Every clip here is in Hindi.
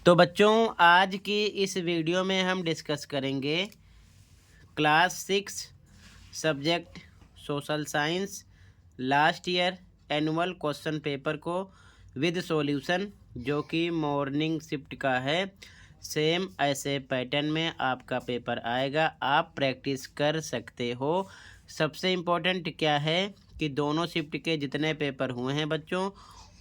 तो बच्चों आज की इस वीडियो में हम डिस्कस करेंगे class 6 subject social science last year annual question paper को विद सॉल्यूशन, जो कि मॉर्निंग शिफ्ट का है। सेम ऐसे पैटर्न में आपका पेपर आएगा, आप प्रैक्टिस कर सकते हो। सबसे इम्पोर्टेंट क्या है कि दोनों शिफ्ट के जितने पेपर हुए हैं बच्चों,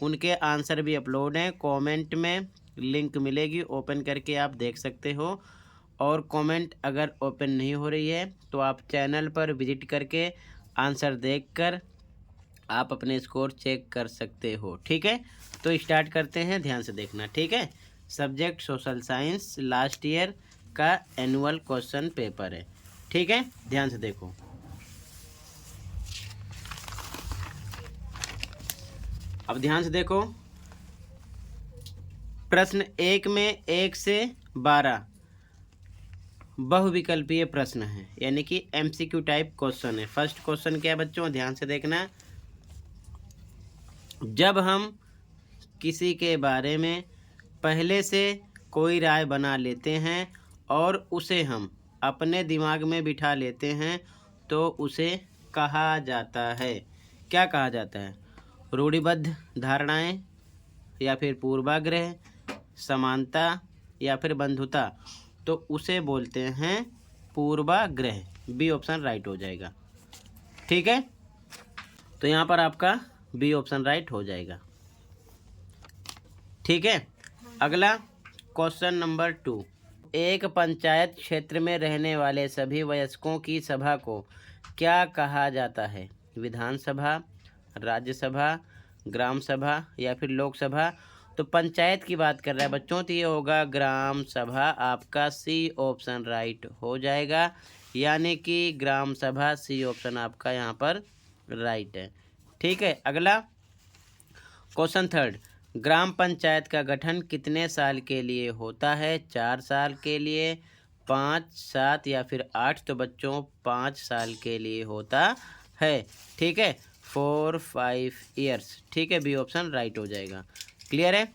उनके आंसर भी अपलोड हैं। कमेंट में लिंक मिलेगी, ओपन करके आप देख सकते हो। और कमेंट अगर ओपन नहीं हो रही है तो आप चैनल पर विजिट करके आंसर देखकर आप अपने स्कोर चेक कर सकते हो। ठीक है, तो स्टार्ट करते हैं, ध्यान से देखना। ठीक है, subject social science last year का एनुअल क्वेश्चन पेपर है। ठीक है, ध्यान से देखो। अब ध्यान से देखो, प्रश्न 1 में 1 से 12 बहुविकल्पीय प्रश्न है, यानी कि एमसीक्यू टाइप क्वेश्चन है। फर्स्ट क्वेश्चन क्या है बच्चों, ध्यान से देखना। जब हम किसी के बारे में पहले से कोई राय बना लेते हैं और उसे हम अपने दिमाग में बिठा लेते हैं तो उसे कहा जाता है, क्या कहा जाता है? रूढ़िबद्ध धारणाएं, या फिर पूर्वाग्रह, समानता, या फिर बंधुता। तो उसे बोलते हैं पूर्वाग्रह। बी ऑप्शन राइट हो जाएगा। ठीक है, तो यहाँ पर आपका बी ऑप्शन राइट हो जाएगा। ठीक है, अगला क्वेश्चन नंबर 2। एक पंचायत क्षेत्र में रहने वाले सभी वयस्कों की सभा को क्या कहा जाता है? विधानसभा, राज्यसभा, ग्राम सभा, या फिर लोकसभा। तो पंचायत की बात कर रहा है बच्चों, तो ये होगा ग्राम सभा। आपका सी ऑप्शन राइट हो जाएगा, यानी कि ग्राम सभा, सी ऑप्शन आपका यहाँ पर राइट है। ठीक है, अगला क्वेश्चन 3। ग्राम पंचायत का गठन कितने साल के लिए होता है? 4 साल के लिए, 5, 7, या फिर 8। तो बच्चों 5 साल के लिए होता है। ठीक है, 4, 5 ईयर्स। ठीक है, बी ऑप्शन राइट हो जाएगा। क्लियर है?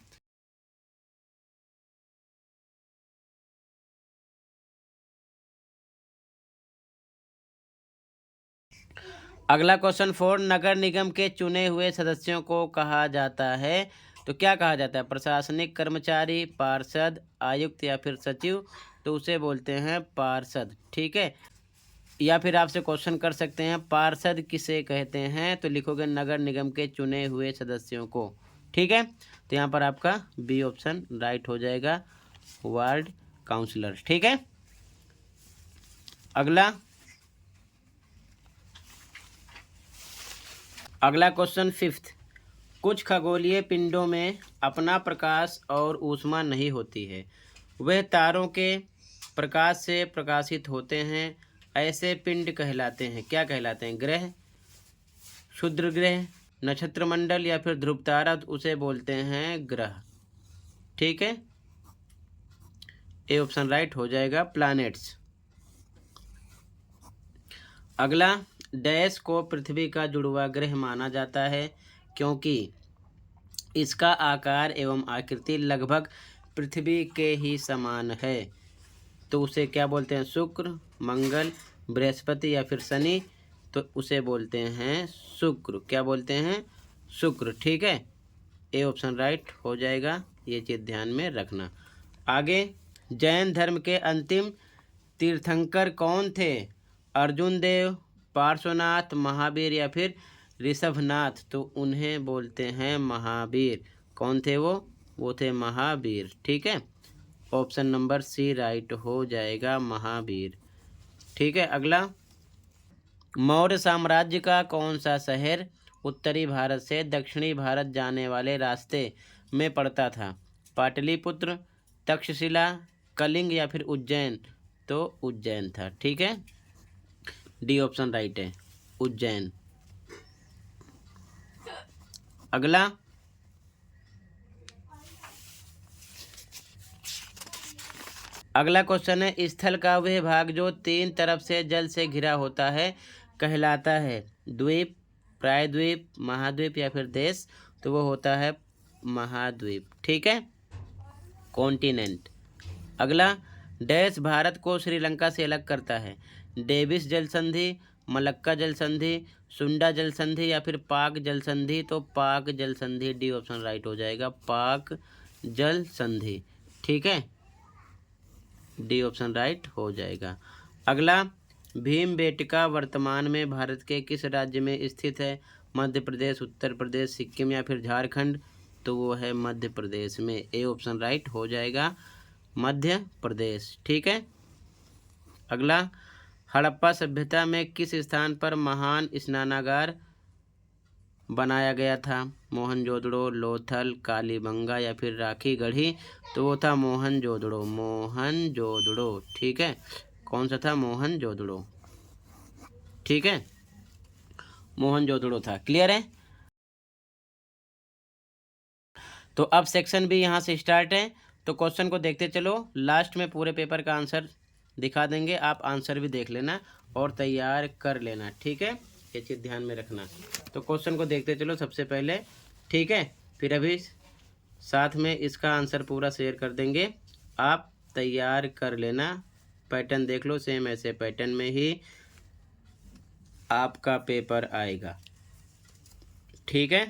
अगला क्वेश्चन 4। नगर निगम के चुने हुए सदस्यों को कहा जाता है, तो क्या कहा जाता है? प्रशासनिक कर्मचारी, पार्षद, आयुक्त, या फिर सचिव। तो उसे बोलते हैं पार्षद। ठीक है, या फिर आपसे क्वेश्चन कर सकते हैं पार्षद किसे कहते हैं, तो लिखोगे नगर निगम के चुने हुए सदस्यों को। ठीक है, तो यहाँ पर आपका बी ऑप्शन राइट हो जाएगा, वार्ड काउंसलर। ठीक है, अगला क्वेश्चन 5। कुछ खगोलीय पिंडों में अपना प्रकाश और ऊष्मा नहीं होती है, वह तारों के प्रकाश से प्रकाशित होते हैं। ऐसे पिंड कहलाते हैं, क्या कहलाते हैं? ग्रह, क्षुद्र ग्रह, नक्षत्र मंडल, या फिर ध्रुव तारा। तो उसे बोलते हैं ग्रह। ठीक है, ए ऑप्शन राइट हो जाएगा, प्लैनेट्स। अगला, डैश को पृथ्वी का जुड़वा ग्रह माना जाता है क्योंकि इसका आकार एवं आकृति लगभग पृथ्वी के ही समान है। तो उसे क्या बोलते हैं? शुक्र, मंगल, बृहस्पति, या फिर शनि। तो उसे बोलते हैं शुक्र। क्या बोलते हैं? शुक्र। ठीक है, ए ऑप्शन राइट हो जाएगा, ये चीज़ ध्यान में रखना। आगे, जैन धर्म के अंतिम तीर्थंकर कौन थे? अर्जुन देव, पार्श्वनाथ, महावीर, या फिर ऋषभनाथ। तो उन्हें बोलते हैं महावीर। कौन थे वो? वो थे महावीर। ठीक है, ऑप्शन नंबर सी राइट हो जाएगा, महावीर। ठीक है, अगला, मौर्य साम्राज्य का कौन सा शहर उत्तरी भारत से दक्षिणी भारत जाने वाले रास्ते में पड़ता था? पाटलिपुत्र, तक्षशिला, कलिंग, या फिर उज्जैन। तो उज्जैन था। ठीक है, डी ऑप्शन राइट है, उज्जैन। अगला, क्वेश्चन है, स्थल का वह भाग जो 3 तरफ से जल से घिरा होता है कहलाता है? द्वीप, प्रायद्वीप, महाद्वीप, या फिर देश। तो वो होता है महाद्वीप। ठीक है, कॉन्टिनेंट। अगला, डैश भारत को श्रीलंका से अलग करता है? डेविस जल संधि, मलक्का जल संधि, सुंडा जल संधि या फिर पाक जल संधि। तो पाक जल संधि, डी ऑप्शन राइट हो जाएगा, पाक जल संधि। ठीक है, डी ऑप्शन राइट हो जाएगा। अगला, भीमबेटका वर्तमान में भारत के किस राज्य में स्थित है? मध्य प्रदेश, उत्तर प्रदेश, सिक्किम या फिर झारखंड। तो वो है मध्य प्रदेश में, ए ऑप्शन राइट हो जाएगा, मध्य प्रदेश। ठीक है। अगला, हड़प्पा सभ्यता में किस स्थान पर महान स्नानागार बनाया गया था? मोहनजोदड़ो, लोथल, कालीबंगा या फिर राखी गढ़ी। तो वो था मोहनजोदड़ो, मोहनजोदड़ो। ठीक है, कौन सा था? मोहनजोदड़ो। ठीक है, मोहनजोदड़ो था। क्लियर है? तो अब सेक्शन भी यहाँ से स्टार्ट है। तो क्वेश्चन को देखते चलो, लास्ट में पूरे पेपर का आंसर दिखा देंगे, आप आंसर भी देख लेना और तैयार कर लेना। ठीक है, ये चीज़ ध्यान में रखना। तो क्वेश्चन को देखते चलो सबसे पहले। ठीक है, फिर अभी साथ में इसका आंसर पूरा शेयर कर देंगे, आप तैयार कर लेना। पैटर्न देख लो, सेम ऐसे पैटर्न में ही आपका पेपर आएगा। ठीक है।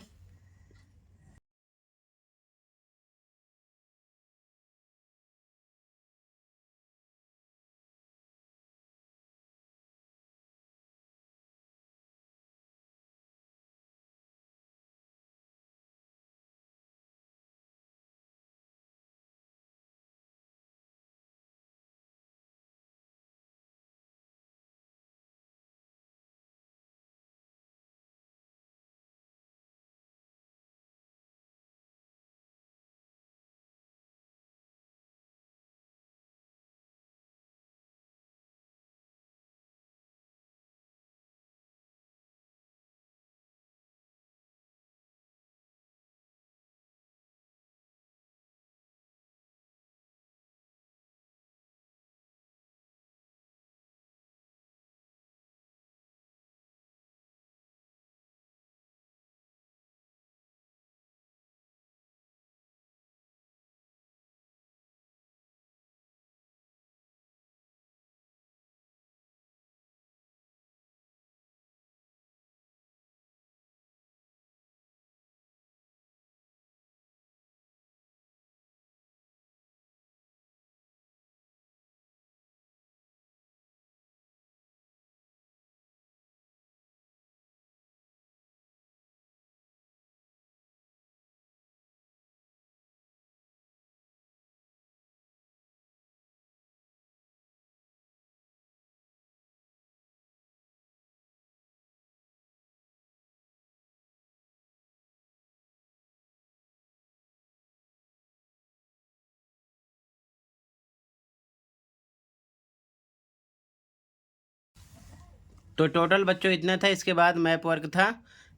तो टोटल बच्चों इतना था, इसके बाद मैप वर्क था।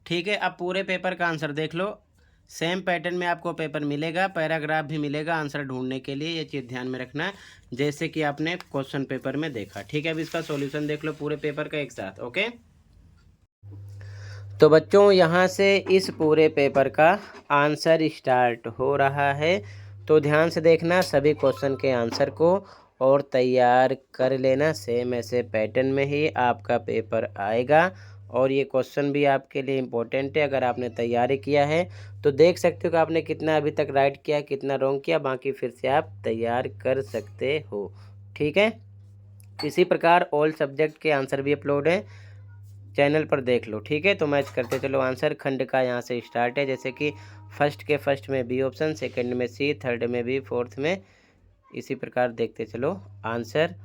ठीक है, अब पूरे पेपर का आंसर देख लो। सेम पैटर्न में आपको पेपर मिलेगा, पैराग्राफ भी मिलेगा आंसर ढूंढने के लिए, ये चीज़ ध्यान में रखना है, जैसे कि आपने क्वेश्चन पेपर में देखा। ठीक है, अब इसका सॉल्यूशन देख लो पूरे पेपर का एक साथ। ओके, तो बच्चों यहाँ से इस पूरे पेपर का आंसर स्टार्ट हो रहा है। तो ध्यान से देखना सभी क्वेश्चन के आंसर को और तैयार कर लेना। सेम ऐसे पैटर्न में ही आपका पेपर आएगा और ये क्वेश्चन भी आपके लिए इम्पोर्टेंट है। अगर आपने तैयारी किया है तो देख सकते हो कि आपने कितना अभी तक राइट किया, कितना रॉन्ग किया, बाकी फिर से आप तैयार कर सकते हो। ठीक है, इसी प्रकार ऑल सब्जेक्ट के आंसर भी अपलोड हैं, चैनल पर देख लो। ठीक है, तो मैच करते चलो। आंसर खंड का यहाँ से स्टार्ट है, जैसे कि फर्स्ट के फर्स्ट में बी ऑप्शन, सेकंड में सी, थर्ड में बी, फोर्थ में, इसी प्रकार देखते चलो आंसर।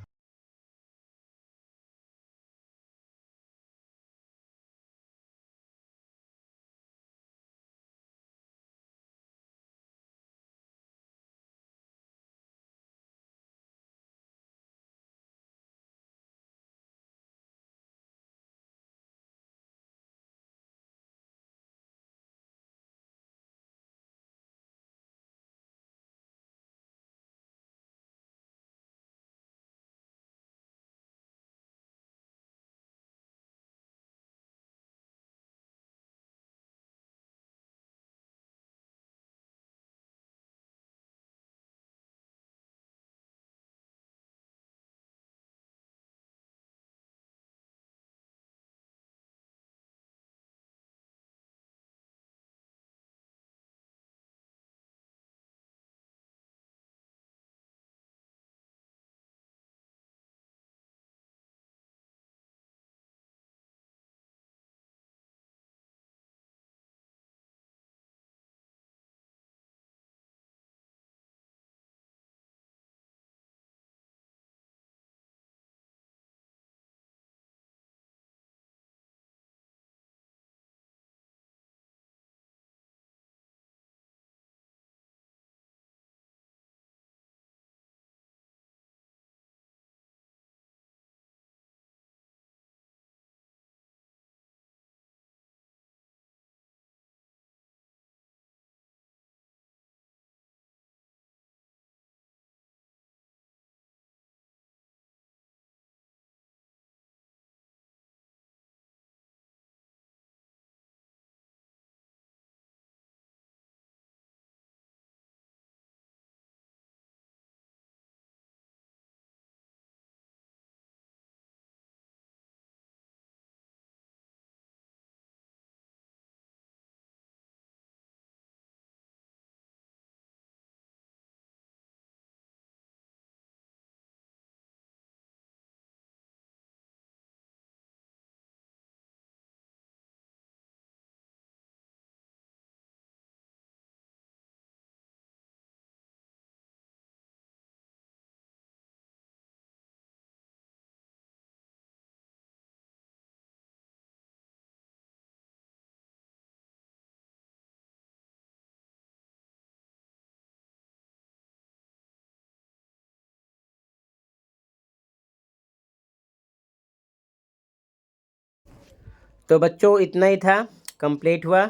तो बच्चों इतना ही था, कंप्लीट हुआ।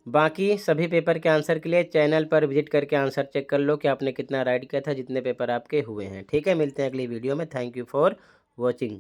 बाकी सभी पेपर के आंसर के लिए चैनल पर विजिट करके आंसर चेक कर लो कि आपने कितना राइट किया था, जितने पेपर आपके हुए हैं। ठीक है, मिलते हैं अगली वीडियो में। Thank you for watching.